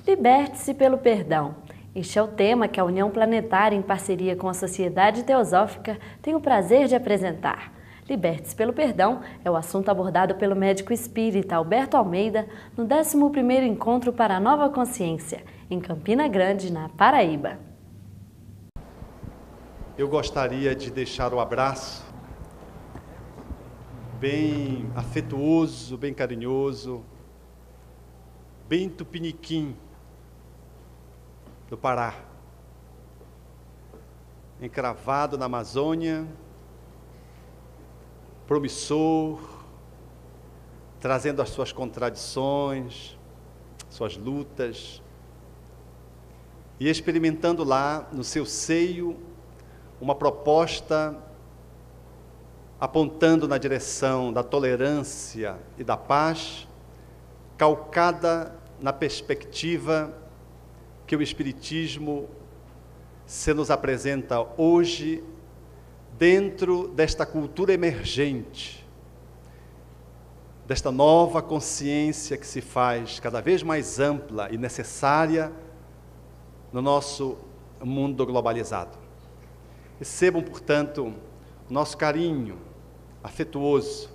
Liberte-se pelo perdão. Este é o tema que a União Planetária, em parceria com a Sociedade Teosófica, tem o prazer de apresentar. Liberte-se pelo perdão é o assunto abordado pelo médico espírita Alberto Almeida no 11º Encontro para a Nova Consciência, em Campina Grande, na Paraíba. Eu gostaria de deixar o abraço bem afetuoso, bem carinhoso, bem tupiniquim do Pará, encravado na Amazônia, promissor, trazendo as suas contradições, suas lutas, e experimentando lá no seu seio uma proposta apontando na direção da tolerância e da paz, calcada na perspectiva que o Espiritismo se nos apresenta hoje dentro desta cultura emergente, desta nova consciência que se faz cada vez mais ampla e necessária no nosso mundo globalizado. Recebam, portanto, o nosso carinho afetuoso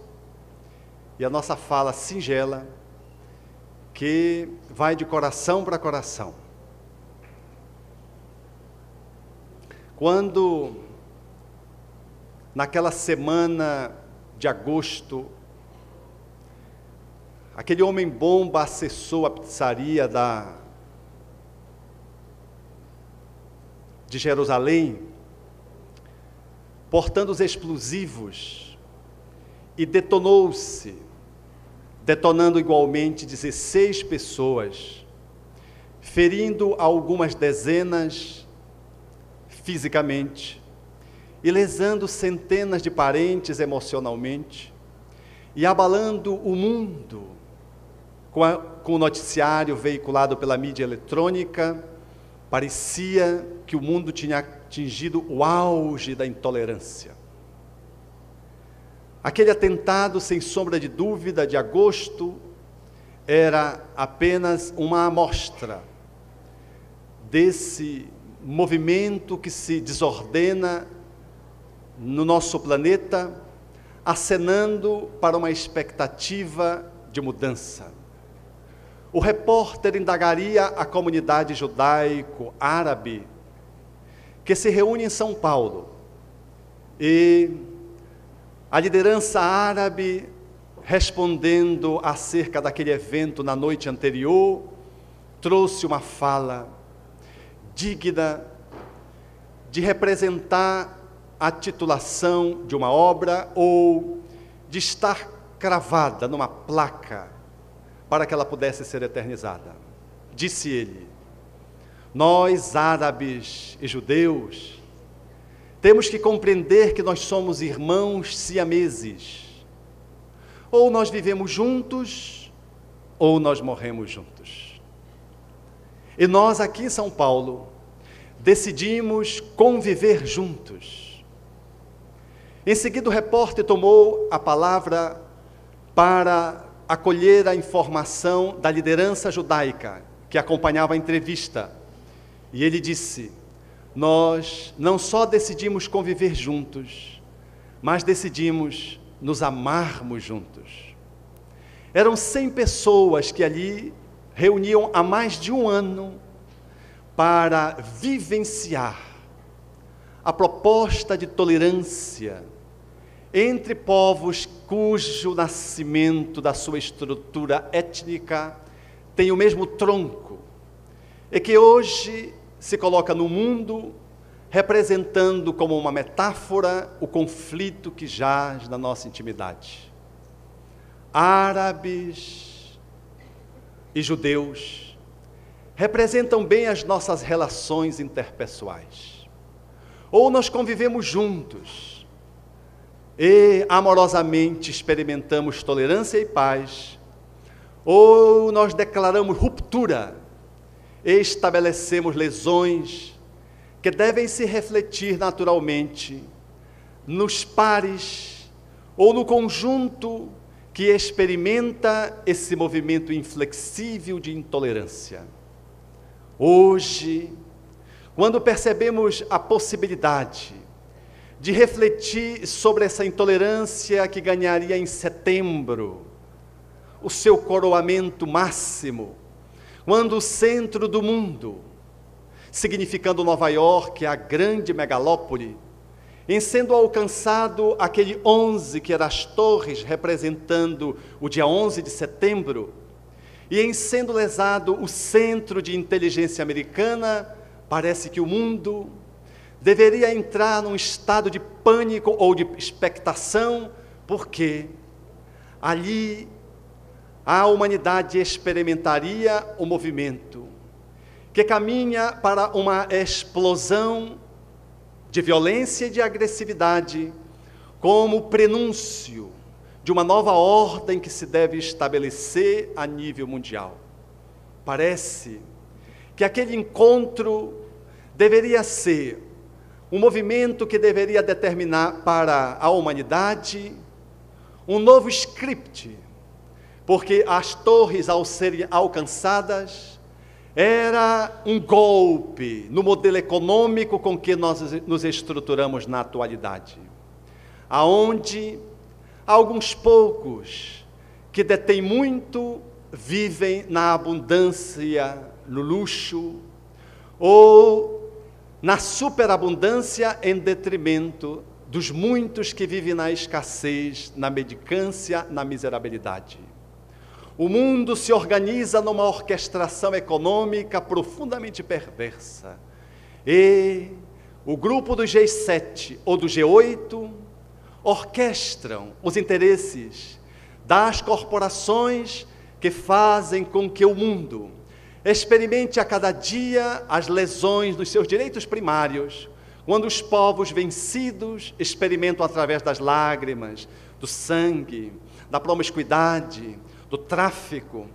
e a nossa fala singela, que vai de coração para coração. Quando, naquela semana de agosto, aquele homem bomba acessou a pizzaria de Jerusalém, portando os explosivos, e detonando igualmente 16 pessoas, ferindo algumas dezenas fisicamente e lesando centenas de parentes emocionalmente e abalando o mundo com o noticiário veiculado pela mídia eletrônica. Parecia que o mundo tinha atingido o auge da intolerância. Aquele atentado, sem sombra de dúvida, de agosto, era apenas uma amostra desse movimento que se desordena no nosso planeta, acenando para uma expectativa de mudança. O repórter indagaria a comunidade judaico-árabe que se reúne em São Paulo, e a liderança árabe, respondendo acerca daquele evento na noite anterior, trouxe uma fala digna de representar a titulação de uma obra ou de estar cravada numa placa para que ela pudesse ser eternizada. Disse ele: nós, árabes e judeus, temos que compreender que nós somos irmãos siameses. Ou nós vivemos juntos, ou nós morremos juntos. E nós aqui em São Paulo decidimos conviver juntos. Em seguida, o repórter tomou a palavra para acolher a informação da liderança judaica que acompanhava a entrevista. E ele disse: nós não só decidimos conviver juntos, mas decidimos nos amarmos juntos. Eram 100 pessoas que ali reuniam há mais de um ano para vivenciar a proposta de tolerância entre povos cujo nascimento da sua estrutura étnica tem o mesmo tronco, e que hoje se coloca no mundo representando como uma metáfora o conflito que jaz na nossa intimidade. Árabes e judeus representam bem as nossas relações interpessoais. Ou nós convivemos juntos e amorosamente experimentamos tolerância e paz, ou nós declaramos ruptura e estabelecemos lesões que devem se refletir naturalmente nos pares ou no conjunto que experimenta esse movimento inflexível de intolerância. Hoje, quando percebemos a possibilidade de refletir sobre essa intolerância que ganharia em setembro o seu coroamento máximo, quando o centro do mundo, significando Nova York, a grande megalópole, em sendo alcançado aquele 11, que eram as torres, representando o dia 11 de setembro, e em sendo lesado o centro de inteligência americana, parece que o mundo deveria entrar num estado de pânico ou de expectação, porque ali a humanidade experimentaria o movimento que caminha para uma explosão de violência e de agressividade, como prenúncio de uma nova ordem que se deve estabelecer a nível mundial. Parece que aquele encontro deveria ser um movimento que deveria determinar para a humanidade um novo script, porque as torres, ao serem alcançadas, era um golpe no modelo econômico com que nós nos estruturamos na atualidade, aonde alguns poucos que detêm muito vivem na abundância, no luxo, ou na superabundância em detrimento dos muitos que vivem na escassez, na mendicância, na miserabilidade. O mundo se organiza numa orquestração econômica profundamente perversa. E o grupo do G7 ou do G8 orquestram os interesses das corporações que fazem com que o mundo experimente a cada dia as lesões dos seus direitos primários, quando os povos vencidos experimentam através das lágrimas, do sangue, da promiscuidade, do tráfico,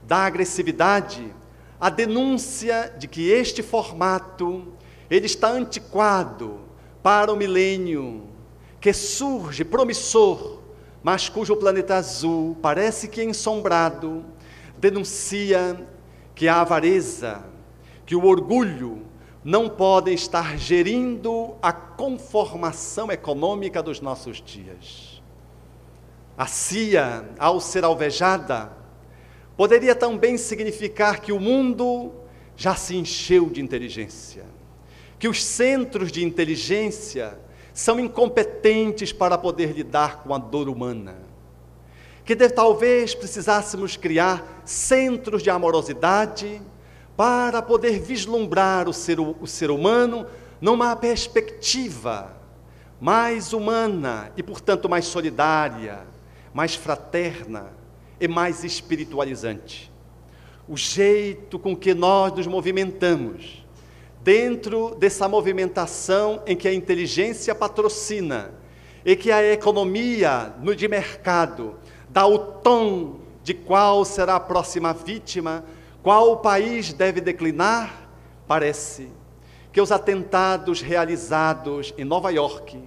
da agressividade, a denúncia de que este formato ele está antiquado para o milênio, que surge promissor, mas cujo planeta azul parece que ensombrado, denuncia que a avareza, que o orgulho não podem estar gerindo a conformação econômica dos nossos dias. A CIA, ao ser alvejada, poderia também significar que o mundo já se encheu de inteligência, que os centros de inteligência são incompetentes para poder lidar com a dor humana, que talvez precisássemos criar centros de amorosidade para poder vislumbrar o ser humano numa perspectiva mais humana e, portanto, mais solidária, mais fraterna e mais espiritualizante. O jeito com que nós nos movimentamos, dentro dessa movimentação em que a inteligência patrocina e que a economia de mercado dá o tom de qual será a próxima vítima, qual o país deve declinar, parece que os atentados realizados em Nova York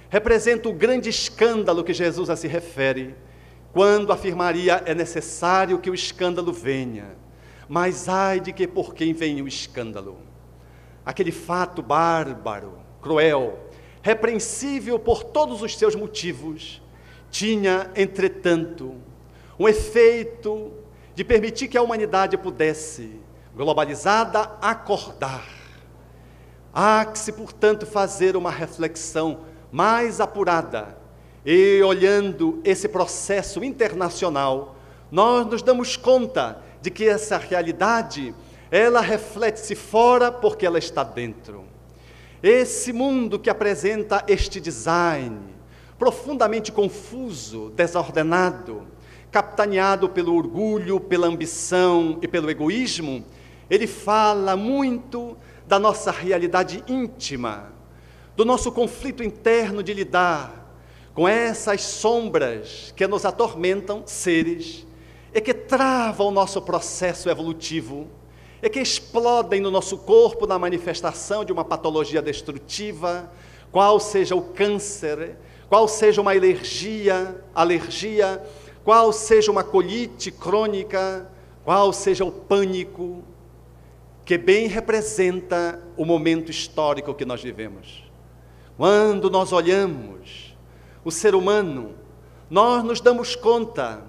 representam o grande escândalo que Jesus a se refere, quando afirmaria é necessário que o escândalo venha, mas ai de que por quem vem o escândalo. Aquele fato bárbaro, cruel, repreensível por todos os seus motivos, tinha, entretanto, um efeito de permitir que a humanidade pudesse, globalizada, acordar. Há que se, portanto, fazer uma reflexão mais apurada, e olhando esse processo internacional, nós nos damos conta de que essa realidade, ela reflete-se fora porque ela está dentro. Esse mundo que apresenta este design, profundamente confuso, desordenado, capitaneado pelo orgulho, pela ambição e pelo egoísmo, ele fala muito da nossa realidade íntima, do nosso conflito interno de lidar com essas sombras que nos atormentam, seres, e que travam o nosso processo evolutivo, e que explodem no nosso corpo na manifestação de uma patologia destrutiva, qual seja o câncer, qual seja uma alergia, qual seja uma colite crônica, qual seja o pânico, que bem representa o momento histórico que nós vivemos. Quando nós olhamos o ser humano, nós nos damos conta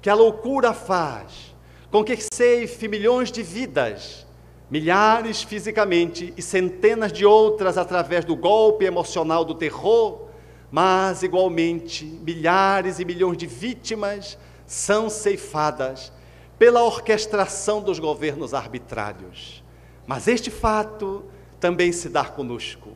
que a loucura faz com que ceife milhões de vidas, milhares fisicamente e centenas de outras através do golpe emocional do terror, mas igualmente milhares e milhões de vítimas são ceifadas pela orquestração dos governos arbitrários. Mas este fato também se dá conosco.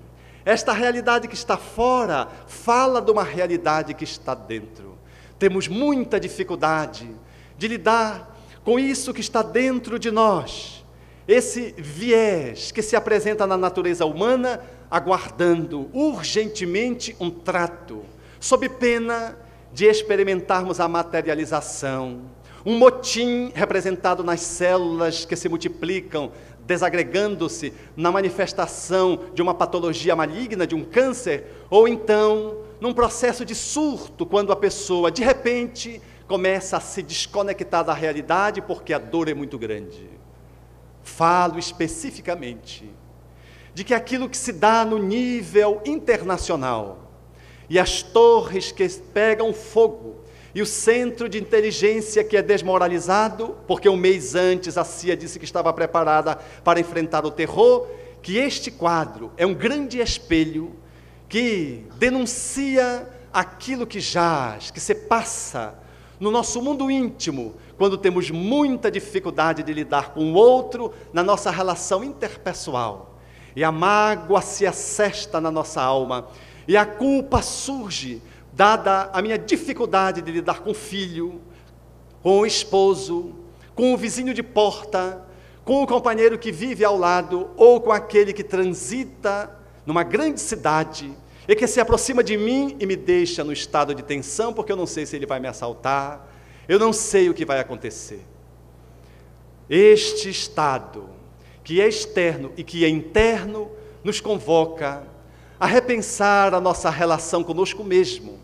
Esta realidade que está fora fala de uma realidade que está dentro. Temos muita dificuldade de lidar com isso que está dentro de nós, esse viés que se apresenta na natureza humana, aguardando urgentemente um trato, sob pena de experimentarmos a materialização, um motim representado nas células que se multiplicam, desagregando-se na manifestação de uma patologia maligna, de um câncer, ou então num processo de surto, quando a pessoa, de repente, começa a se desconectar da realidade porque a dor é muito grande. Falo especificamente de que aquilo que se dá no nível internacional e as torres que pegam fogo e o centro de inteligência que é desmoralizado, porque um mês antes a CIA disse que estava preparada para enfrentar o terror, que este quadro é um grande espelho que denuncia aquilo que jaz, que se passa no nosso mundo íntimo, quando temos muita dificuldade de lidar com o outro na nossa relação interpessoal. E a mágoa se assesta na nossa alma, e a culpa surge, dada a minha dificuldade de lidar com o filho, com o esposo, com o vizinho de porta, com o companheiro que vive ao lado, ou com aquele que transita numa grande cidade, e que se aproxima de mim e me deixa no estado de tensão, porque eu não sei se ele vai me assaltar, eu não sei o que vai acontecer. Este estado, que é externo e que é interno, nos convoca a repensar a nossa relação conosco mesmo,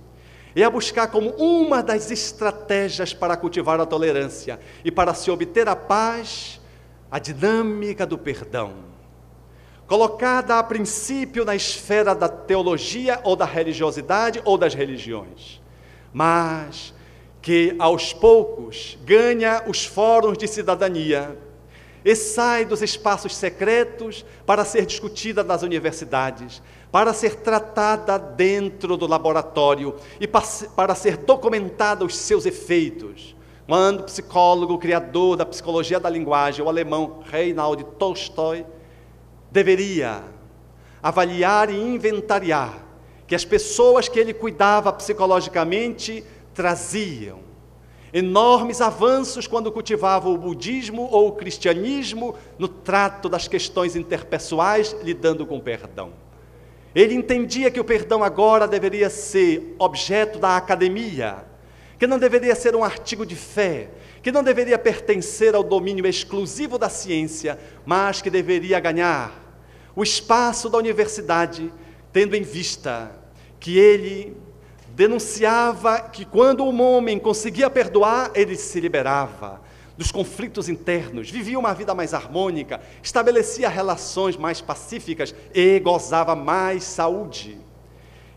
e a buscar como uma das estratégias para cultivar a tolerância e para se obter a paz, a dinâmica do perdão, colocada a princípio na esfera da teologia ou da religiosidade ou das religiões, mas que aos poucos ganha os fóruns de cidadania e sai dos espaços secretos para ser discutida nas universidades, para ser tratada dentro do laboratório e para ser documentada os seus efeitos. Quando o psicólogo, criador da psicologia da linguagem, o alemão Reinhold Tolstói, deveria avaliar e inventariar que as pessoas que ele cuidava psicologicamente traziam enormes avanços quando cultivavam o budismo ou o cristianismo no trato das questões interpessoais, lidando com o perdão. Ele entendia que o perdão agora deveria ser objeto da academia, que não deveria ser um artigo de fé, que não deveria pertencer ao domínio exclusivo da ciência, mas que deveria ganhar o espaço da universidade, tendo em vista que ele denunciava que quando um homem conseguia perdoar, ele se liberava dos conflitos internos, vivia uma vida mais harmônica, estabelecia relações mais pacíficas e gozava mais saúde.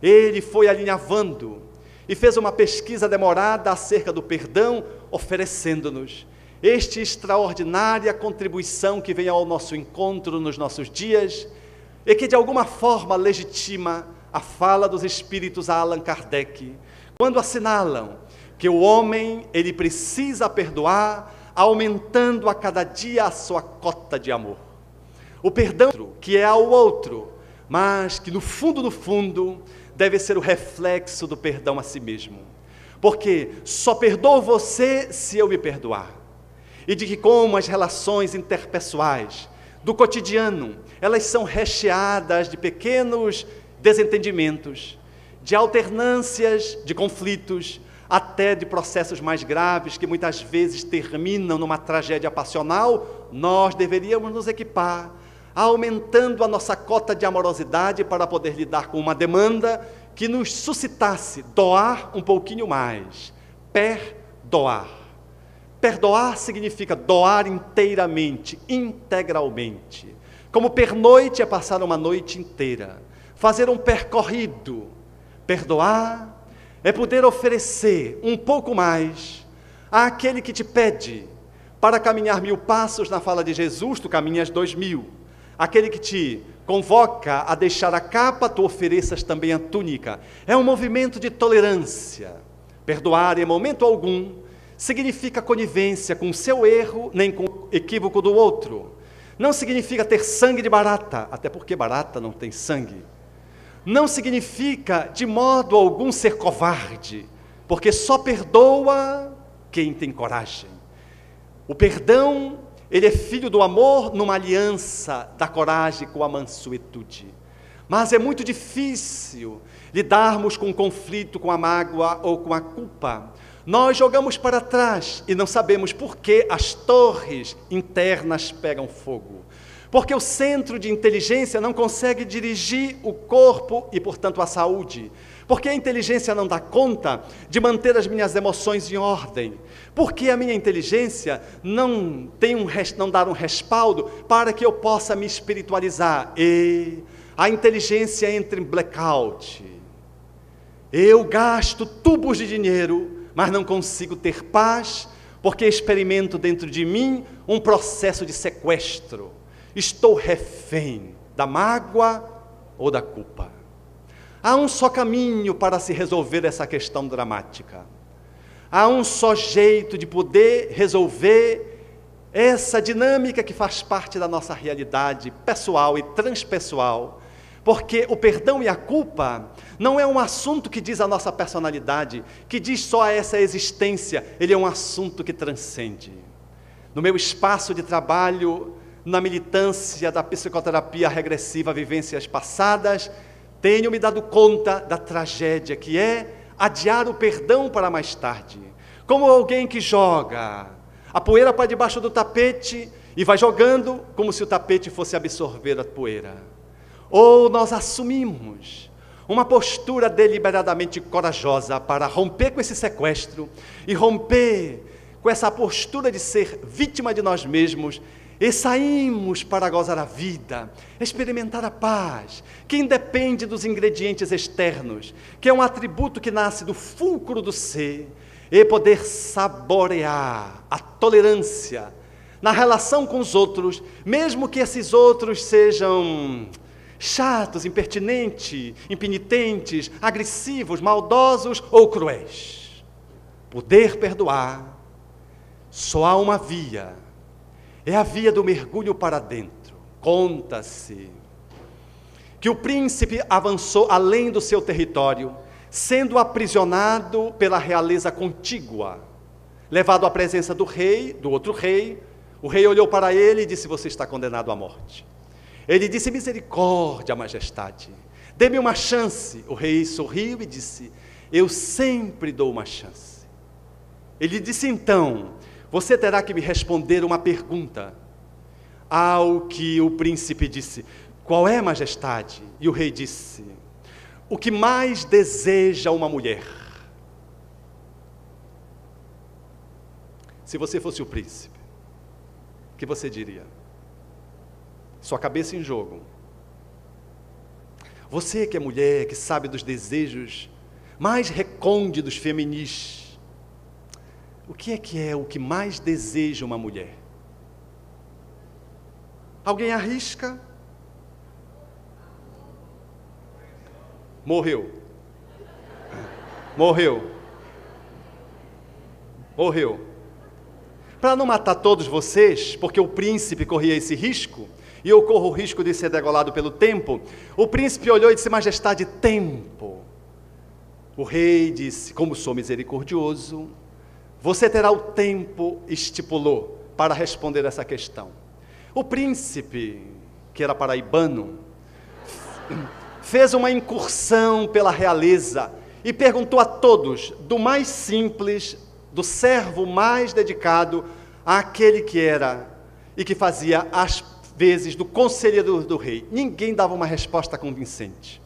Ele foi alinhavando e fez uma pesquisa demorada acerca do perdão, oferecendo-nos esta extraordinária contribuição que vem ao nosso encontro nos nossos dias e que de alguma forma legitima a fala dos espíritos a Allan Kardec, quando assinalam que o homem ele precisa perdoar, aumentando a cada dia a sua cota de amor. O perdão que é ao outro, mas que no fundo, deve ser o reflexo do perdão a si mesmo. Porque só perdoo você se eu me perdoar. E de que como as relações interpessoais do cotidiano, elas são recheadas de pequenos desentendimentos, de alternâncias, de conflitos, até de processos mais graves que muitas vezes terminam numa tragédia passional, nós deveríamos nos equipar, aumentando a nossa cota de amorosidade para poder lidar com uma demanda que nos suscitasse doar um pouquinho mais, perdoar. Perdoar significa doar inteiramente, integralmente. Como pernoite é passar uma noite inteira, fazer um percorrido. Perdoar é poder oferecer um pouco mais àquele que te pede para caminhar 1000 passos, na fala de Jesus, tu caminhas 2000. Aquele que te convoca a deixar a capa, tu ofereças também a túnica. É um movimento de tolerância. Perdoar em momento algum significa conivência com o seu erro, nem com o equívoco do outro. Não significa ter sangue de barata, até porque barata não tem sangue. Não significa de modo algum ser covarde, porque só perdoa quem tem coragem. O perdão, ele é filho do amor numa aliança da coragem com a mansuetude. Mas é muito difícil lidarmos com o conflito, com a mágoa ou com a culpa. Nós jogamos para trás e não sabemos por que as torres internas pegam fogo. Porque o centro de inteligência não consegue dirigir o corpo e, portanto, a saúde. Porque a inteligência não dá conta de manter as minhas emoções em ordem. Porque a minha inteligência não dá um respaldo para que eu possa me espiritualizar. E a inteligência entra em blackout. Eu gasto tubos de dinheiro, mas não consigo ter paz, porque experimento dentro de mim um processo de sequestro. Estou refém da mágoa ou da culpa. Há um só caminho para se resolver essa questão dramática. Há um só jeito de poder resolver essa dinâmica que faz parte da nossa realidade pessoal e transpessoal. Porque o perdão e a culpa não é um assunto que diz a nossa personalidade, que diz só a essa existência, ele é um assunto que transcende. No meu espaço de trabalho, na militância da psicoterapia regressiva Vivências Passadas, tenho me dado conta da tragédia que é adiar o perdão para mais tarde. Como alguém que joga a poeira para debaixo do tapete e vai jogando como se o tapete fosse absorver a poeira. Ou nós assumimos uma postura deliberadamente corajosa para romper com esse sequestro e romper com essa postura de ser vítima de nós mesmos e saímos para gozar a vida, experimentar a paz, que independe dos ingredientes externos, que é um atributo que nasce do fulcro do ser, e poder saborear a tolerância na relação com os outros, mesmo que esses outros sejam chatos, impertinentes, impenitentes, agressivos, maldosos ou cruéis. Poder perdoar, só há uma via, é a via do mergulho para dentro. Conta-se que o príncipe avançou além do seu território, sendo aprisionado pela realeza contígua, levado à presença do rei, do outro rei. O rei olhou para ele e disse: você está condenado à morte. Ele disse: misericórdia, majestade, dê-me uma chance. O rei sorriu e disse: eu sempre dou uma chance. Ele disse: então, você terá que me responder uma pergunta. Ao que o príncipe disse: qual é, majestade? E o rei disse: o que mais deseja uma mulher? Se você fosse o príncipe, o que você diria? Sua cabeça em jogo. Você que é mulher, que sabe dos desejos mais recônditos feminis, o que é o que mais deseja uma mulher? Alguém arrisca? Morreu. Para não matar todos vocês, porque o príncipe corria esse risco, e eu corro o risco de ser degolado pelo tempo, o príncipe olhou e disse: majestade, tempo. O rei disse: como sou misericordioso, você terá o tempo, estipulou, para responder essa questão. O príncipe, que era paraibano, fez uma incursão pela realeza e perguntou a todos, do mais simples, do servo mais dedicado, àquele que era e que fazia as vezes do conselheiro do rei. Ninguém dava uma resposta convincente,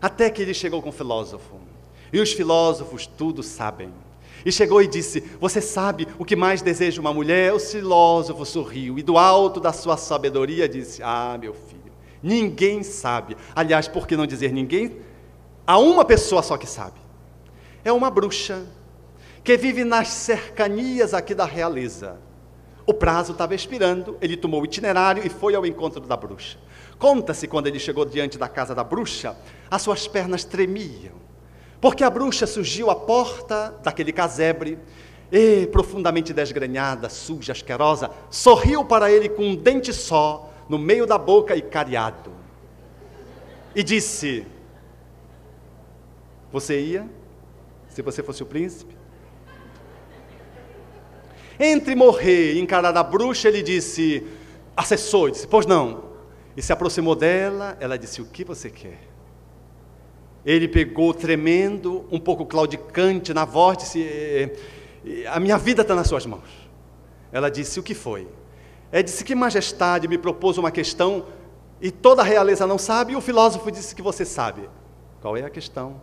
até que ele chegou com o filósofo. E os filósofos tudo sabem. E chegou e disse: você sabe o que mais deseja uma mulher? O filósofo sorriu e do alto da sua sabedoria disse: ah, meu filho, ninguém sabe. Aliás, por que não dizer ninguém? Há uma pessoa só que sabe. É uma bruxa que vive nas cercanias aqui da realeza. O prazo estava expirando, ele tomou o itinerário e foi ao encontro da bruxa. Conta-se, quando ele chegou diante da casa da bruxa, as suas pernas tremiam, porque a bruxa surgiu à porta daquele casebre e, profundamente desgrenhada, suja, asquerosa, sorriu para ele com um dente só, no meio da boca e cariado. E disse: você ia, se você fosse o príncipe? Entre morrer e encarar a bruxa, ele disse, acessou, disse: pois não. E se aproximou dela, ela disse: o que você quer? Ele pegou tremendo, um pouco claudicante na voz, disse: a minha vida está nas suas mãos. Ela disse: o que foi? Ele disse: que majestade me propôs uma questão e toda a realeza não sabe, e o filósofo disse que você sabe. Qual é a questão?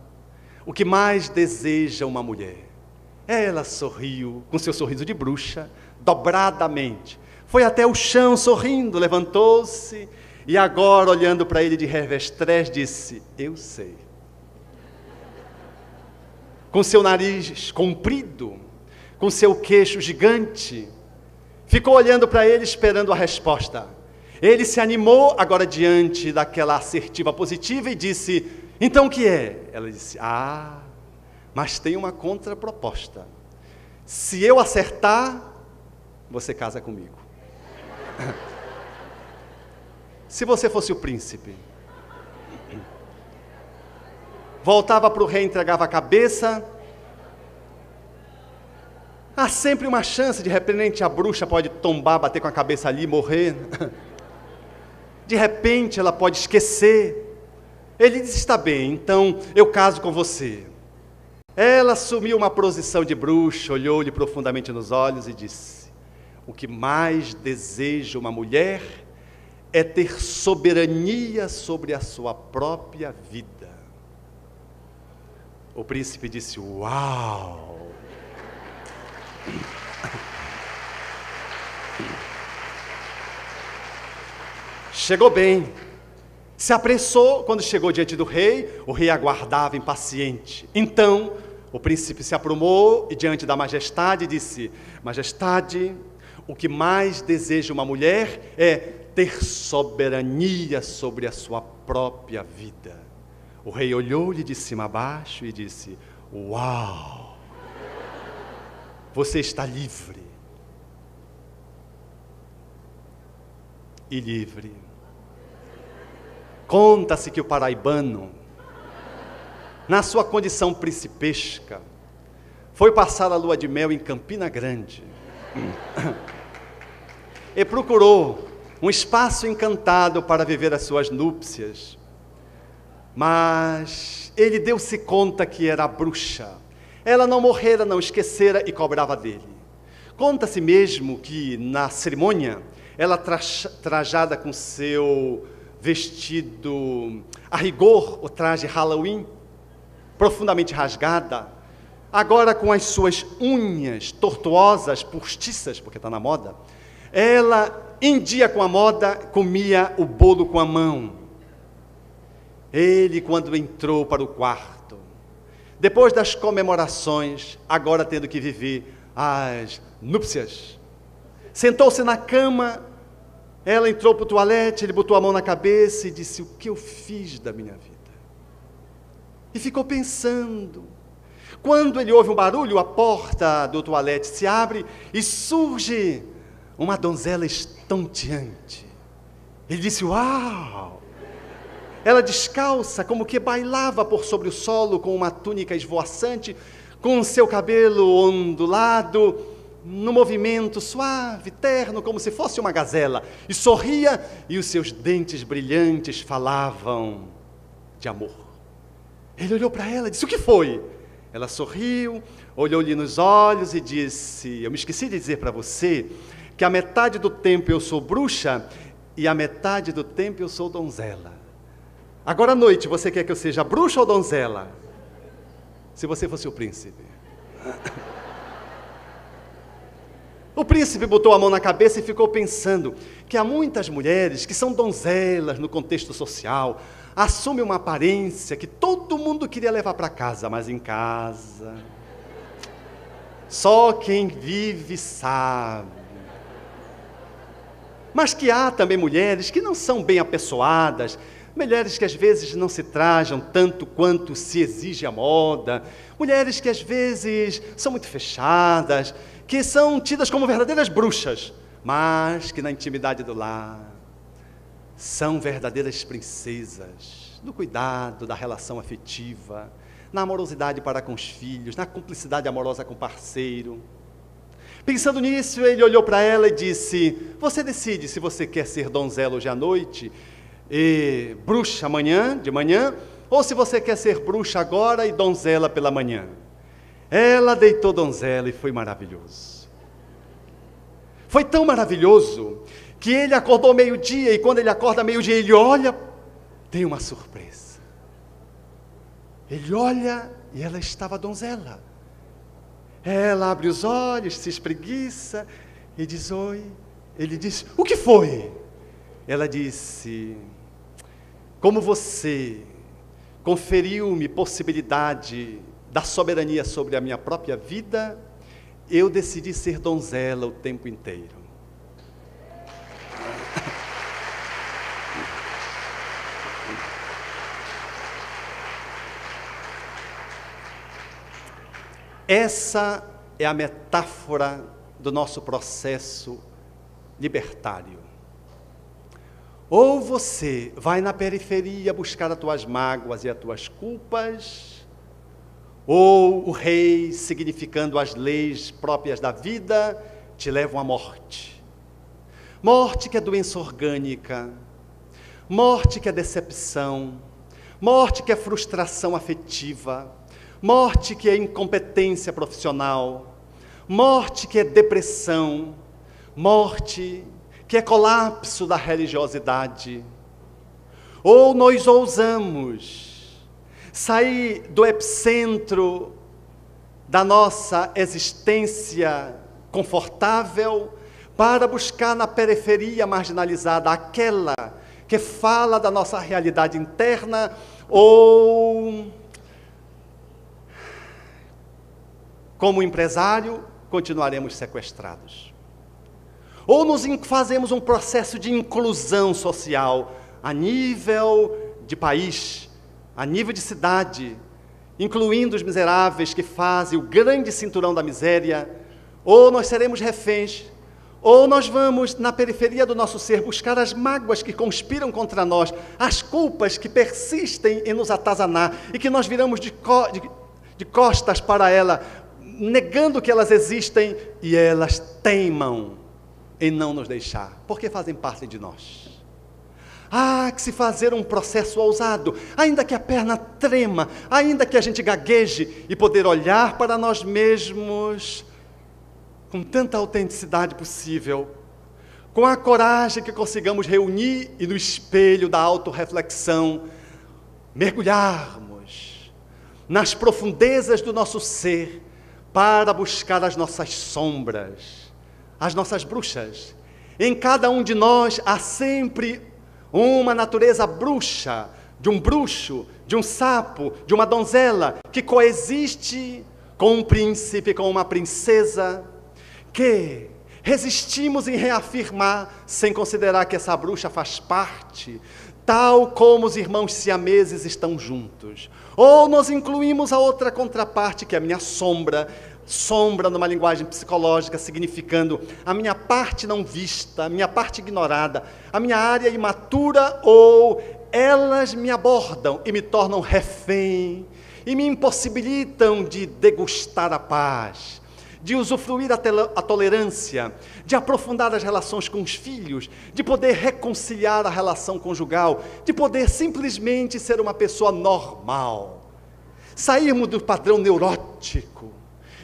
O que mais deseja uma mulher? Ela sorriu, com seu sorriso de bruxa, dobradamente. Foi até o chão sorrindo, levantou-se e agora, olhando para ele de revestrez, disse: eu sei. Com seu nariz comprido, com seu queixo gigante, ficou olhando para ele esperando a resposta. Ele se animou agora diante daquela assertiva positiva e disse: então o que é? Ela disse: ah, mas tem uma contraproposta. Se eu acertar, você casa comigo. Se você fosse o príncipe, voltava para o rei, entregava a cabeça. Há sempre uma chance, de repente a bruxa pode tombar, bater com a cabeça ali e morrer. De repente ela pode esquecer. Ele disse: está bem, então eu caso com você. Ela assumiu uma posição de bruxa, olhou-lhe profundamente nos olhos e disse: o que mais deseja uma mulher é ter soberania sobre a sua própria vida. O príncipe disse: uau! Chegou bem, se apressou. Quando chegou diante do rei, o rei aguardava impaciente. Então o príncipe se aprumou e diante da majestade disse: majestade, o que mais deseja uma mulher é ter soberania sobre a sua própria vida. O rei olhou-lhe de cima a baixo e disse: uau! Você está livre. E livre. Conta-se que o paraibano, na sua condição principesca, foi passar a lua de mel em Campina Grande e procurou um espaço encantado para viver as suas núpcias. Mas ele deu-se conta que era a bruxa. Ela não morrera, não esquecera e cobrava dele. Conta-se mesmo que na cerimônia, ela trajada com seu vestido, a rigor, o traje Halloween, profundamente rasgada, agora com as suas unhas tortuosas, postiças, porque está na moda, ela, em dia com a moda, comia o bolo com a mão. Ele, quando entrou para o quarto, depois das comemorações, agora tendo que viver as núpcias, sentou-se na cama. Ela entrou para o toalete, ele botou a mão na cabeça e disse: o que eu fiz da minha vida? E ficou pensando. Quando ele ouve um barulho, a porta do toalete se abre e surge uma donzela estonteante. Ele disse: uau! Ela descalça, como que bailava por sobre o solo, com uma túnica esvoaçante, com seu cabelo ondulado, no movimento suave, terno, como se fosse uma gazela, e sorria, e os seus dentes brilhantes falavam de amor. Ele olhou para ela e disse: o que foi? Ela sorriu, olhou-lhe nos olhos e disse: eu me esqueci de dizer para você que a metade do tempo eu sou bruxa e a metade do tempo eu sou donzela. Agora à noite, você quer que eu seja bruxa ou donzela? Se você fosse o príncipe. O príncipe botou a mão na cabeça e ficou pensando que há muitas mulheres que são donzelas no contexto social, assumem uma aparência que todo mundo queria levar para casa, mas em casa só quem vive sabe. Mas que há também mulheres que não são bem apessoadas, mulheres que às vezes não se trajam tanto quanto se exige a moda, mulheres que às vezes são muito fechadas, que são tidas como verdadeiras bruxas, mas que na intimidade do lar são verdadeiras princesas, no cuidado da relação afetiva, na amorosidade para com os filhos, na cumplicidade amorosa com o parceiro. Pensando nisso, ele olhou para ela e disse: você decide se você quer ser donzela hoje à noite e bruxa amanhã, de manhã, ou se você quer ser bruxa agora e donzela pela manhã. Ela deitou donzela e foi maravilhoso. Foi tão maravilhoso que ele acordou meio-dia, e quando ele acorda meio-dia, ele olha, tem uma surpresa. Ele olha e ela estava donzela. Ela abre os olhos, se espreguiça e diz oi. Ele diz: o que foi? Ela disse: como você conferiu-me possibilidade da soberania sobre a minha própria vida, eu decidi ser donzela o tempo inteiro. Essa é a metáfora do nosso processo libertário. Ou você vai na periferia buscar as tuas mágoas e as tuas culpas, ou o rei, significando as leis próprias da vida, te levam à morte. Morte que é doença orgânica, morte que é decepção, morte que é frustração afetiva, morte que é incompetência profissional, morte que é depressão, morte que é colapso da religiosidade. Ou nós ousamos sair do epicentro da nossa existência confortável para buscar na periferia marginalizada aquela que fala da nossa realidade interna, ou como empresário, continuaremos sequestrados. Ou nos fazemos um processo de inclusão social a nível de país, a nível de cidade, incluindo os miseráveis que fazem o grande cinturão da miséria, ou nós seremos reféns, ou nós vamos na periferia do nosso ser buscar as mágoas que conspiram contra nós, as culpas que persistem em nos atazanar e que nós viramos de costas para ela, negando que elas existem, e elas teimam em não nos deixar, porque fazem parte de nós. Há que se fazer um processo ousado, ainda que a perna trema, ainda que a gente gagueje, e poder olhar para nós mesmos com tanta autenticidade possível, com a coragem que consigamos reunir e no espelho da autorreflexão, mergulharmos nas profundezas do nosso ser, para buscar as nossas sombras, as nossas bruxas. Em cada um de nós há sempre uma natureza bruxa, de um bruxo, de um sapo, de uma donzela, que coexiste com um príncipe, com uma princesa, que resistimos em reafirmar, sem considerar que essa bruxa faz parte, tal como os irmãos siameses estão juntos. Ou nós incluímos a outra contraparte, que é a minha sombra, sombra numa linguagem psicológica, significando a minha parte não vista, a minha parte ignorada, a minha área imatura, ou elas me abordam e me tornam refém, e me impossibilitam de degustar a paz, de usufruir a tolerância, de aprofundar as relações com os filhos, de poder reconciliar a relação conjugal, de poder simplesmente ser uma pessoa normal, sairmos do padrão neurótico,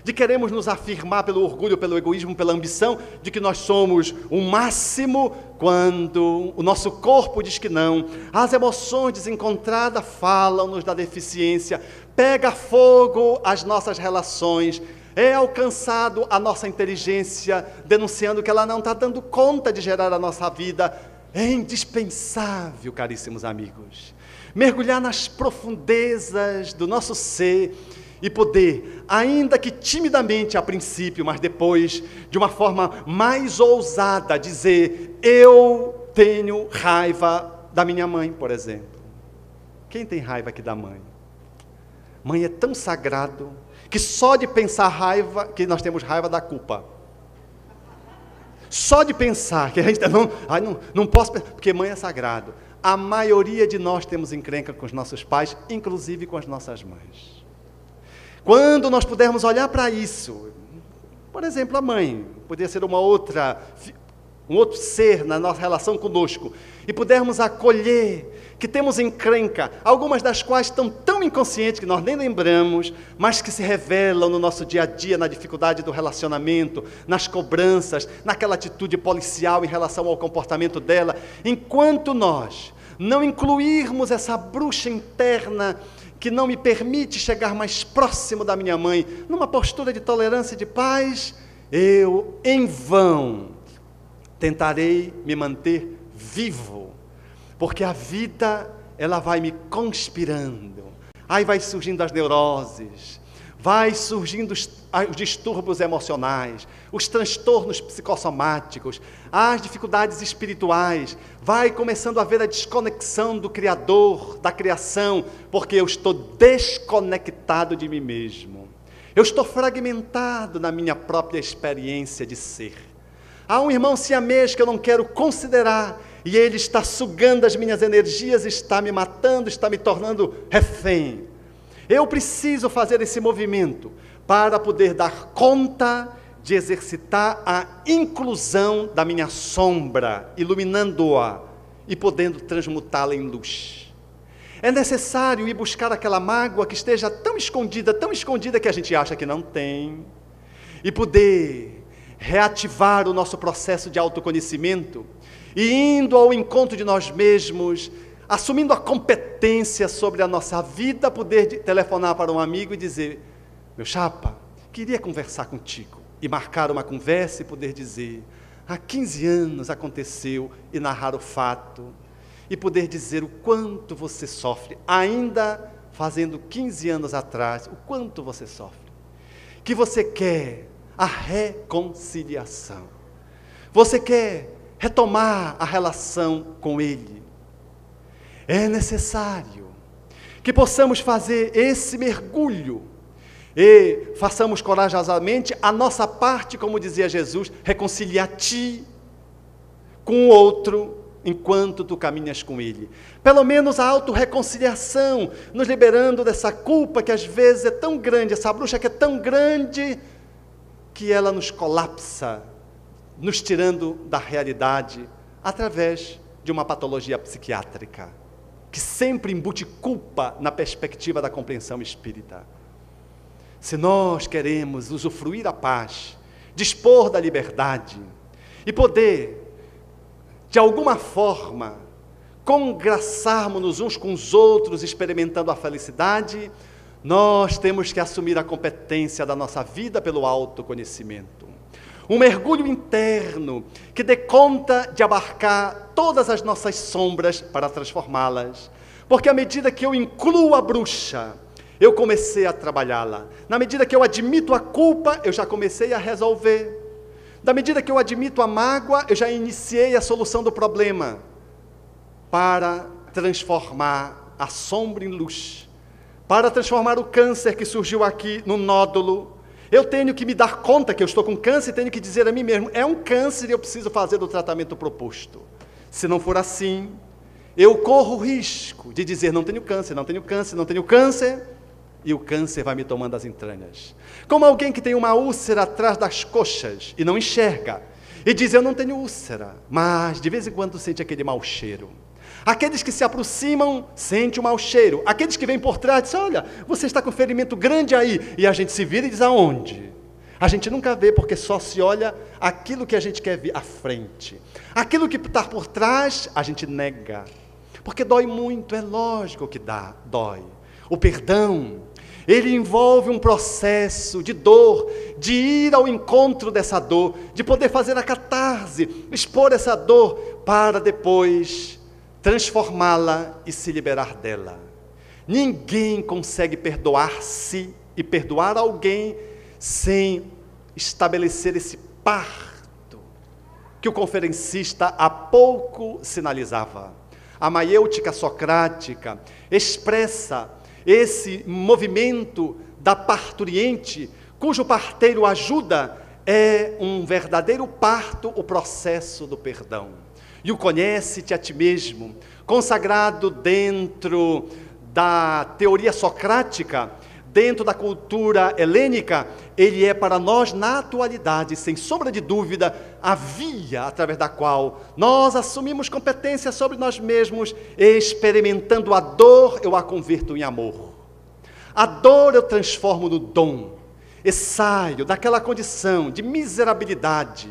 de queremos nos afirmar pelo orgulho, pelo egoísmo, pela ambição, de que nós somos o máximo, quando o nosso corpo diz que não. As emoções desencontradas falam-nos da deficiência, pega fogo as nossas relações, é alcançado a nossa inteligência, denunciando que ela não está dando conta de gerar a nossa vida. É indispensável, caríssimos amigos, mergulhar nas profundezas do nosso ser e poder, ainda que timidamente a princípio, mas depois, de uma forma mais ousada, dizer: eu tenho raiva da minha mãe, por exemplo. Quem tem raiva aqui da mãe? Mãe é tão sagrado, que só de pensar raiva, que nós temos raiva da culpa. Só de pensar, que a gente não posso, porque mãe é sagrado. A maioria de nós temos encrenca com os nossos pais, inclusive com as nossas mães. Quando nós pudermos olhar para isso, por exemplo, a mãe, poderia ser um outro ser na nossa relação conosco, e pudermos acolher que temos encrenca, algumas das quais estão tão inconscientes que nós nem lembramos, mas que se revelam no nosso dia a dia, na dificuldade do relacionamento, nas cobranças, naquela atitude policial em relação ao comportamento dela. Enquanto nós não incluirmos essa bruxa interna que não me permite chegar mais próximo da minha mãe, numa postura de tolerância e de paz, eu, em vão, tentarei me manter vivo, porque a vida, ela vai me conspirando, aí vai surgindo as neuroses, vai surgindo os distúrbios emocionais, os transtornos psicossomáticos, as dificuldades espirituais, vai começando a haver a desconexão do Criador, da criação, porque eu estou desconectado de mim mesmo, eu estou fragmentado na minha própria experiência de ser. Há um irmão siamês que eu não quero considerar, e ele está sugando as minhas energias, está me matando, está me tornando refém. Eu preciso fazer esse movimento para poder dar conta de exercitar a inclusão da minha sombra, iluminando-a e podendo transmutá-la em luz. É necessário ir buscar aquela mágoa que esteja tão escondida que a gente acha que não tem, e poder reativar o nosso processo de autoconhecimento, e indo ao encontro de nós mesmos, assumindo a competência sobre a nossa vida, poder telefonar para um amigo e dizer: meu chapa, queria conversar contigo, e marcar uma conversa e poder dizer: há 15 anos aconteceu, e narrar o fato, e poder dizer o quanto você sofre, ainda fazendo 15 anos atrás, o quanto você sofre, que você quer a reconciliação, você quer retomar a relação com Ele. É necessário que possamos fazer esse mergulho e façamos corajosamente a nossa parte, como dizia Jesus: reconcilia-te com o outro enquanto tu caminhas com Ele. Pelo menos a autorreconciliação, nos liberando dessa culpa que às vezes é tão grande, essa bruxa que é tão grande, que ela nos colapsa, nos tirando da realidade, através de uma patologia psiquiátrica, que sempre embute culpa na perspectiva da compreensão espírita. Se nós queremos usufruir a paz, dispor da liberdade, e poder, de alguma forma, congraçarmos-nos uns com os outros, experimentando a felicidade, nós temos que assumir a competência da nossa vida pelo autoconhecimento. Um mergulho interno que dê conta de abarcar todas as nossas sombras para transformá-las. Porque à medida que eu incluo a bruxa, eu comecei a trabalhá-la. Na medida que eu admito a culpa, eu já comecei a resolver. Da medida que eu admito a mágoa, eu já iniciei a solução do problema, para transformar a sombra em luz, para transformar o câncer que surgiu aqui no nódulo. Eu tenho que me dar conta que eu estou com câncer e tenho que dizer a mim mesmo: é um câncer e eu preciso fazer o tratamento proposto. Se não for assim, eu corro o risco de dizer: não tenho câncer, não tenho câncer, não tenho câncer, e o câncer vai me tomando as entranhas. Como alguém que tem uma úlcera atrás das coxas e não enxerga, e diz: eu não tenho úlcera, mas de vez em quando sente aquele mau cheiro. Aqueles que se aproximam, sentem o mau cheiro. Aqueles que vêm por trás, dizem: olha, você está com um ferimento grande aí. E a gente se vira e diz: aonde? A gente nunca vê, porque só se olha aquilo que a gente quer ver à frente. Aquilo que está por trás, a gente nega. Porque dói muito, é lógico que dói. O perdão, ele envolve um processo de dor, de ir ao encontro dessa dor, de poder fazer a catarse, expor essa dor, para depois transformá-la e se liberar dela. Ninguém consegue perdoar-se e perdoar alguém sem estabelecer esse parto que o conferencista há pouco sinalizava. A maiêutica socrática expressa esse movimento da parturiente, cujo parteiro ajuda, é um verdadeiro parto, o processo do perdão. E o conhece-te a ti mesmo, consagrado dentro da teoria socrática, dentro da cultura helênica, ele é para nós, na atualidade, sem sombra de dúvida, a via através da qual nós assumimos competência sobre nós mesmos, experimentando a dor, eu a converto em amor. A dor eu transformo no dom, e saio daquela condição de miserabilidade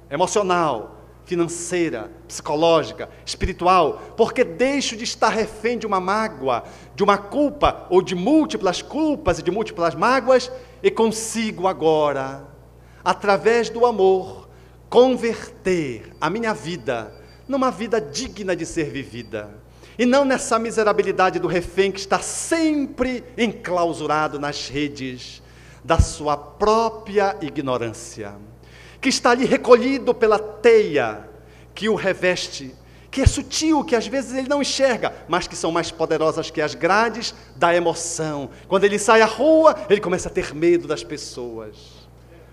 emocional, financeira, psicológica, espiritual, porque deixo de estar refém de uma mágoa, de uma culpa, ou de múltiplas culpas e de múltiplas mágoas, e consigo agora, através do amor, converter a minha vida numa vida digna de ser vivida, e não nessa miserabilidade do refém que está sempre enclausurado nas redes da sua própria ignorância, que está ali recolhido pela teia que o reveste, que é sutil, que às vezes ele não enxerga, mas que são mais poderosas que as grades da emoção. Quando ele sai à rua, ele começa a ter medo das pessoas.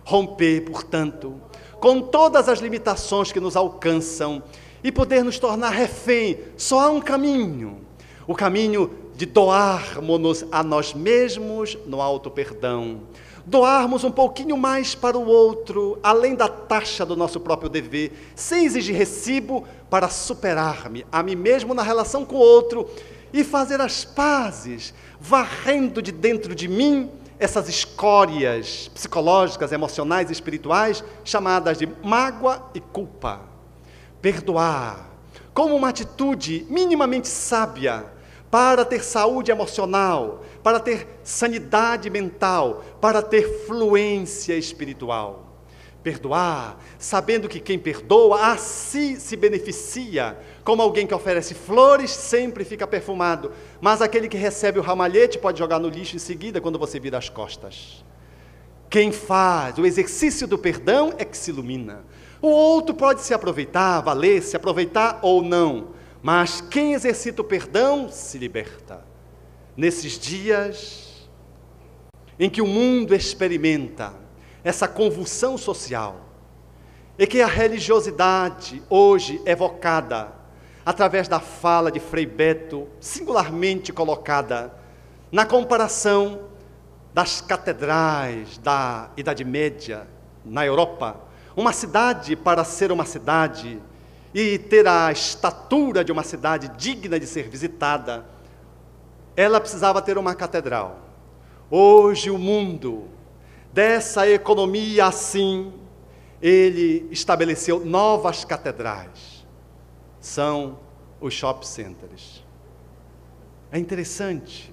Romper, portanto, com todas as limitações que nos alcançam e poder nos tornar refém, só há um caminho, o caminho de doarmos-nos a nós mesmos no auto-perdão. Doarmos um pouquinho mais para o outro, além da taxa do nosso próprio dever, sem exigir recibo, para superar-me a mim mesmo na relação com o outro e fazer as pazes, varrendo de dentro de mim essas escórias psicológicas, emocionais e espirituais, chamadas de mágoa e culpa. Perdoar, como uma atitude minimamente sábia, para ter saúde emocional, para ter sanidade mental, para ter fluência espiritual. Perdoar, sabendo que quem perdoa a si se beneficia, como alguém que oferece flores sempre fica perfumado, mas aquele que recebe o ramalhete pode jogar no lixo em seguida quando você vira as costas. Quem faz o exercício do perdão é que se ilumina. O outro pode se aproveitar, valer, se aproveitar ou não, mas quem exercita o perdão se liberta. Nesses dias em que o mundo experimenta essa convulsão social, e que a religiosidade hoje evocada através da fala de Frei Beto, singularmente colocada na comparação das catedrais da Idade Média na Europa, uma cidade, para ser uma cidade e ter a estatura de uma cidade digna de ser visitada, ela precisava ter uma catedral. Hoje o mundo, dessa economia assim, ele estabeleceu novas catedrais. São os shopping centers. É interessante.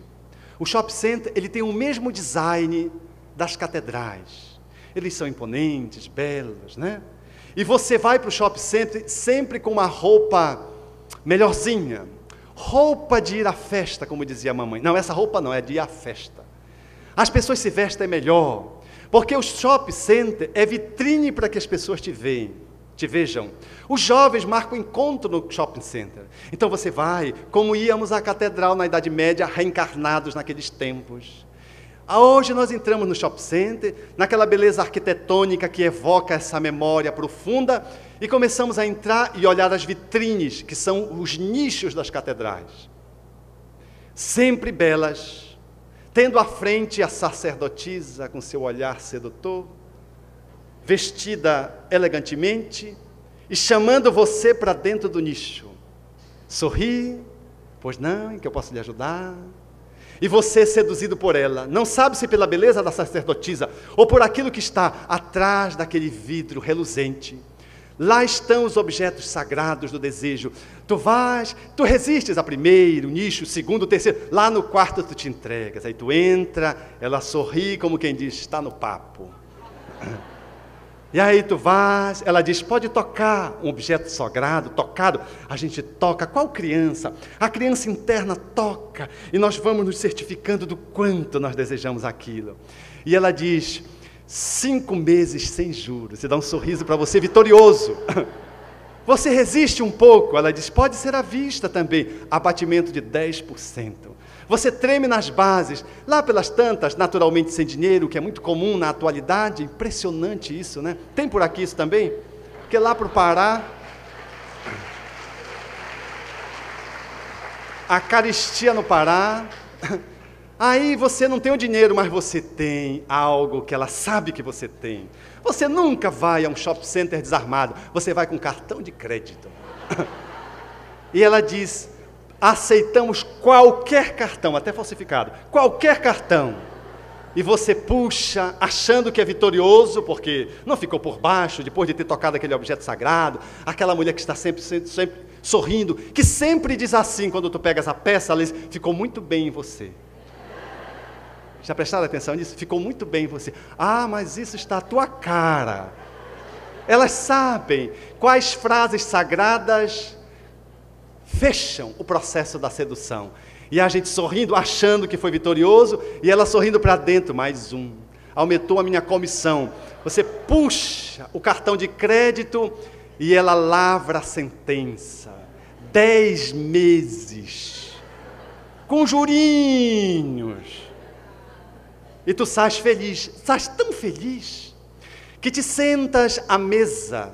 O shopping center, ele tem o mesmo design das catedrais. Eles são imponentes, belos, né? E você vai para o shopping center sempre com uma roupa melhorzinha. Roupa de ir à festa, como dizia a mamãe. Não, essa roupa não, é de ir à festa. As pessoas se vestem melhor, porque o shopping center é vitrine para que as pessoas te vejam. Os jovens marcam encontro no shopping center. Então você vai, como íamos à catedral na Idade Média, reencarnados naqueles tempos. Hoje nós entramos no shopping center, naquela beleza arquitetônica que evoca essa memória profunda, e começamos a entrar e olhar as vitrines, que são os nichos das catedrais. Sempre belas, tendo à frente a sacerdotisa com seu olhar sedutor, vestida elegantemente e chamando você para dentro do nicho. Sorri, pois não, em que eu posso lhe ajudar? E você, seduzido por ela, não sabe se pela beleza da sacerdotisa ou por aquilo que está atrás daquele vidro reluzente, Lá estão os objetos sagrados do desejo. Tu resistes a primeiro nicho, segundo, terceiro. Lá no quarto tu te entregas. Aí tu entra, ela sorri como quem diz, está no papo. E aí tu vais, ela diz, pode tocar um objeto sagrado, tocado. A gente toca, qual criança? A criança interna toca. E nós vamos nos certificando do quanto nós desejamos aquilo. E ela diz, 5 meses sem juros. Você dá um sorriso para você, vitorioso. Você resiste um pouco. Ela diz, pode ser à vista também. Abatimento de 10%. Você treme nas bases. Lá pelas tantas, naturalmente sem dinheiro, que é muito comum na atualidade. Impressionante isso, né? Tem por aqui isso também? Porque lá para o Pará, a caristia no Pará... Aí você não tem o dinheiro, mas você tem algo que ela sabe que você tem. Você nunca vai a um shopping center desarmado, você vai com cartão de crédito. E ela diz, aceitamos qualquer cartão, até falsificado, qualquer cartão. E você puxa, achando que é vitorioso, porque não ficou por baixo, depois de ter tocado aquele objeto sagrado, aquela mulher que está sempre sorrindo, que sempre diz assim, quando tu pegas a peça, ela diz, ficou muito bem em você. Já prestaram atenção nisso? Ficou muito bem em você. Ah, mas isso está à tua cara. Elas sabem quais frases sagradas fecham o processo da sedução. E a gente sorrindo, achando que foi vitorioso, e ela sorrindo para dentro, mais um. Aumentou a minha comissão. Você puxa o cartão de crédito e ela lavra a sentença. 10 meses. Com jurinhos. E tu sais feliz, sais tão feliz, que te sentas à mesa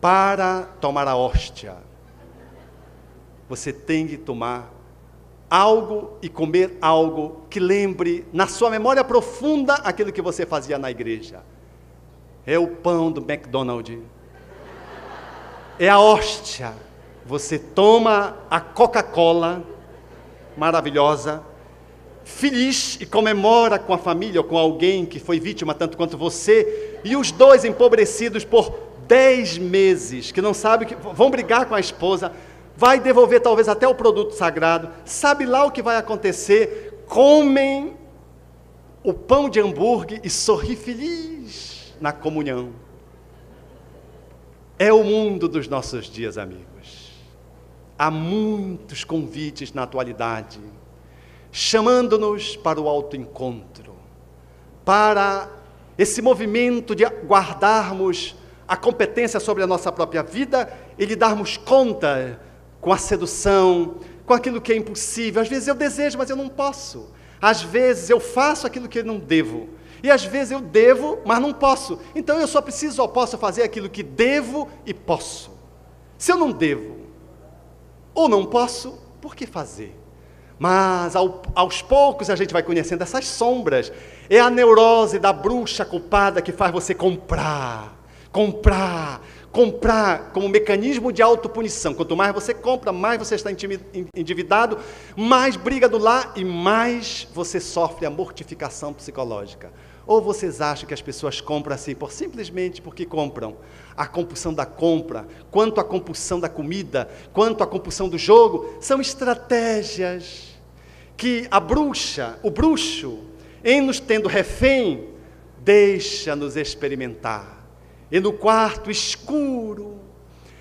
para tomar a hóstia. Você tem que tomar algo e comer algo que lembre, na sua memória profunda, aquilo que você fazia na igreja. É o pão do McDonald's. É a hóstia. Você toma a Coca-Cola, maravilhosa, feliz, e comemora com a família ou com alguém que foi vítima tanto quanto você, e os dois empobrecidos por 10 meses, que não sabem, que vão brigar com a esposa, vai devolver talvez até o produto sagrado, sabe lá o que vai acontecer, comem o pão de hambúrguer e sorri feliz na comunhão. É o mundo dos nossos dias, amigos. Há muitos convites na atualidade, chamando-nos para o autoencontro, para esse movimento de guardarmos a competência sobre a nossa própria vida e lhe darmos conta com a sedução, com aquilo que é impossível. Às vezes eu desejo, mas eu não posso. Às vezes eu faço aquilo que eu não devo. E às vezes eu devo, mas não posso. Então eu só preciso ou posso fazer aquilo que devo e posso. Se eu não devo ou não posso, por que fazer? Mas aos poucos a gente vai conhecendo essas sombras. É a neurose da bruxa culpada que faz você comprar como mecanismo de autopunição. Quanto mais você compra, mais você está endividado, mais briga do lar e mais você sofre a mortificação psicológica. Ou vocês acham que as pessoas compram assim simplesmente porque compram? A compulsão da compra, quanto a compulsão da comida, quanto a compulsão do jogo, são estratégias que a bruxa, o bruxo, em nos tendo refém, deixa-nos experimentar. E no quarto escuro,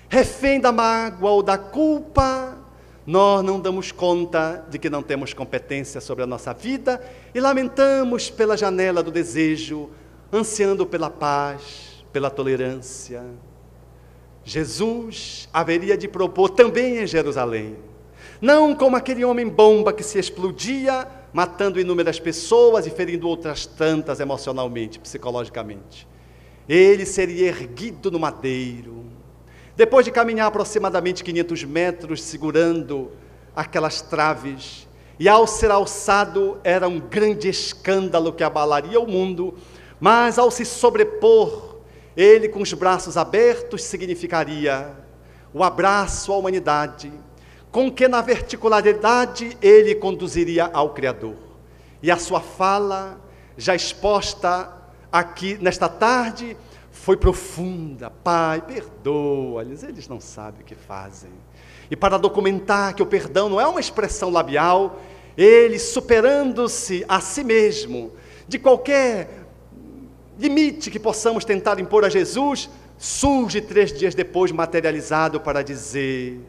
refém da mágoa ou da culpa, nós não damos conta de que não temos competência sobre a nossa vida e lamentamos pela janela do desejo, ansiando pela paz, pela tolerância. Jesus haveria de propor também em Jerusalém, não como aquele homem bomba que se explodia, matando inúmeras pessoas e ferindo outras tantas emocionalmente, psicologicamente. Ele seria erguido no madeiro, depois de caminhar aproximadamente 500 metros, segurando aquelas traves, e ao ser alçado, era um grande escândalo que abalaria o mundo, mas ao se sobrepor, ele com os braços abertos, significaria o abraço à humanidade, com que na verticalidade ele conduziria ao Criador. E a sua fala, já exposta aqui nesta tarde, foi profunda. Pai, perdoa-lhes, eles não sabem o que fazem. E para documentar que o perdão não é uma expressão labial, ele, superando-se a si mesmo, de qualquer limite que possamos tentar impor a Jesus, surge 3 dias depois materializado para dizer: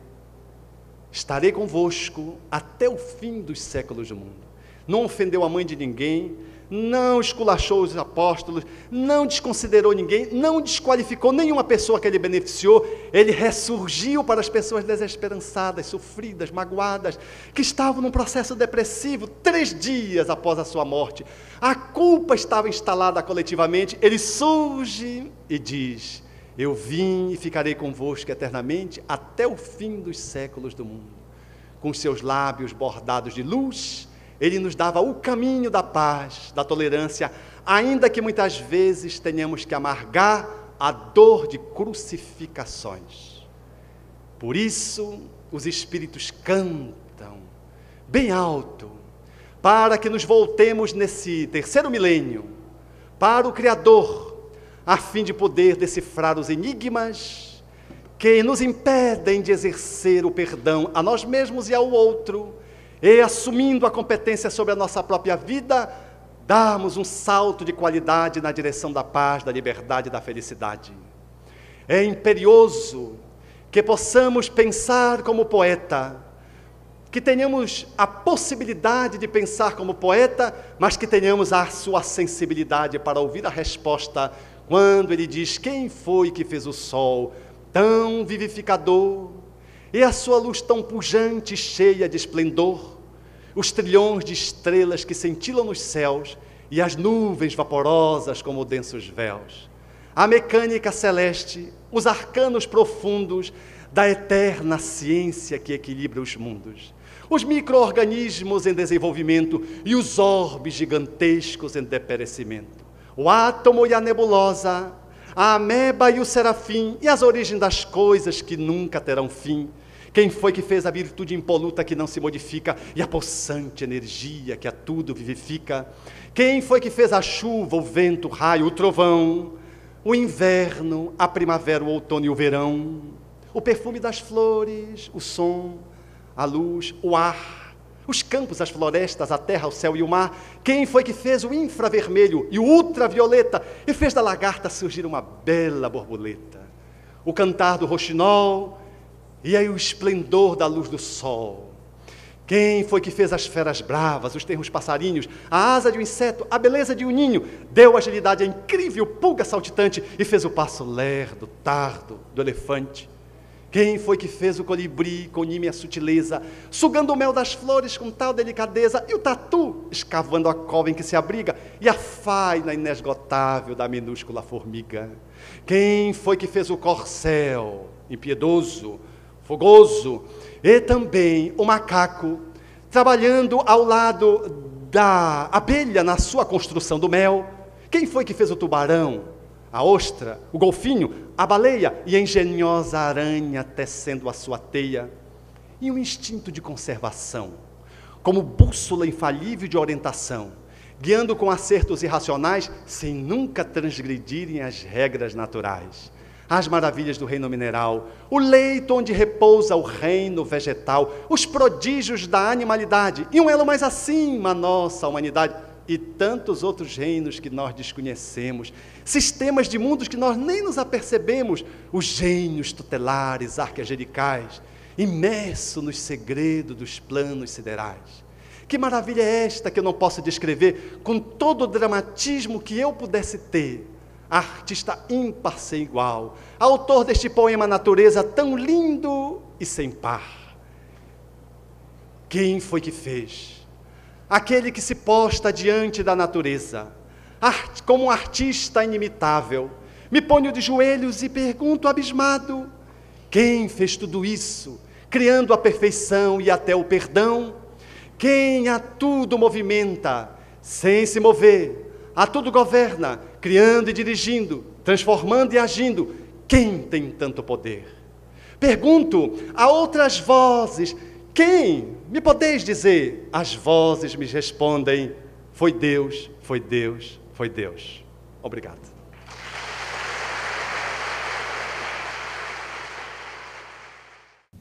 estarei convosco até o fim dos séculos do mundo. Não ofendeu a mãe de ninguém, não esculachou os apóstolos, não desconsiderou ninguém, não desqualificou nenhuma pessoa que ele beneficiou. Ele ressurgiu para as pessoas desesperançadas, sofridas, magoadas, que estavam num processo depressivo 3 dias após a sua morte. A culpa estava instalada coletivamente. Ele surge e diz: eu vim e ficarei convosco eternamente até o fim dos séculos do mundo. Com seus lábios bordados de luz, ele nos dava o caminho da paz, da tolerância, ainda que muitas vezes tenhamos que amargar a dor de crucificações. Por isso, os Espíritos cantam bem alto, para que nos voltemos nesse 3º milênio para o Criador, a fim de poder decifrar os enigmas que nos impedem de exercer o perdão a nós mesmos e ao outro, e, assumindo a competência sobre a nossa própria vida, darmos um salto de qualidade na direção da paz, da liberdade e da felicidade. É imperioso que possamos pensar como poeta, que tenhamos a possibilidade de pensar como poeta, mas que tenhamos a sua sensibilidade para ouvir a resposta quando ele diz: quem foi que fez o sol tão vivificador, e a sua luz tão pujante e cheia de esplendor, os trilhões de estrelas que cintilam nos céus, e as nuvens vaporosas como densos véus, a mecânica celeste, os arcanos profundos da eterna ciência que equilibra os mundos, os micro-organismos em desenvolvimento e os orbes gigantescos em deperecimento, o átomo e a nebulosa, a ameba e o serafim, e as origens das coisas que nunca terão fim. Quem foi que fez a virtude impoluta que não se modifica, e a possante energia que a tudo vivifica? Quem foi que fez a chuva, o vento, o raio, o trovão, o inverno, a primavera, o outono e o verão, o perfume das flores, o som, a luz, o ar, os campos, as florestas, a terra, o céu e o mar? Quem foi que fez o infravermelho e o ultravioleta, e fez da lagarta surgir uma bela borboleta? O cantar do roxinol, e aí o esplendor da luz do sol. Quem foi que fez as feras bravas, os terros passarinhos, a asa de um inseto, a beleza de um ninho, deu agilidade à incrível pulga saltitante e fez o passo lerdo, tardo do elefante? Quem foi que fez o colibri com nímia sutileza, sugando o mel das flores com tal delicadeza, e o tatu escavando a cova em que se abriga, e a faina inesgotável da minúscula formiga? Quem foi que fez o corcel impiedoso, fogoso, e também o macaco, trabalhando ao lado da abelha na sua construção do mel? Quem foi que fez o tubarão, a ostra, o golfinho, a baleia e a engenhosa aranha tecendo a sua teia? E um instinto de conservação, como bússola infalível de orientação, guiando com acertos irracionais, sem nunca transgredirem as regras naturais. As maravilhas do reino mineral, o leito onde repousa o reino vegetal, os prodígios da animalidade, e um elo mais acima, a nossa humanidade, e tantos outros reinos que nós desconhecemos, sistemas de mundos que nós nem nos apercebemos, os gênios tutelares, arquiangelicais, imerso nos segredos dos planos siderais. Que maravilha é esta que eu não posso descrever com todo o dramatismo que eu pudesse ter? Artista ímpar sem igual, autor deste poema Natureza tão lindo e sem par. Quem foi que fez? Aquele que se posta diante da natureza, como um artista inimitável. Me ponho de joelhos e pergunto abismado: quem fez tudo isso, criando a perfeição e até o perdão? Quem a tudo movimenta, sem se mover, a tudo governa, criando e dirigindo, transformando e agindo? Quem tem tanto poder? Pergunto a outras vozes: quem? Me podeis dizer? As vozes me respondem: foi Deus, foi Deus, foi Deus. Obrigado.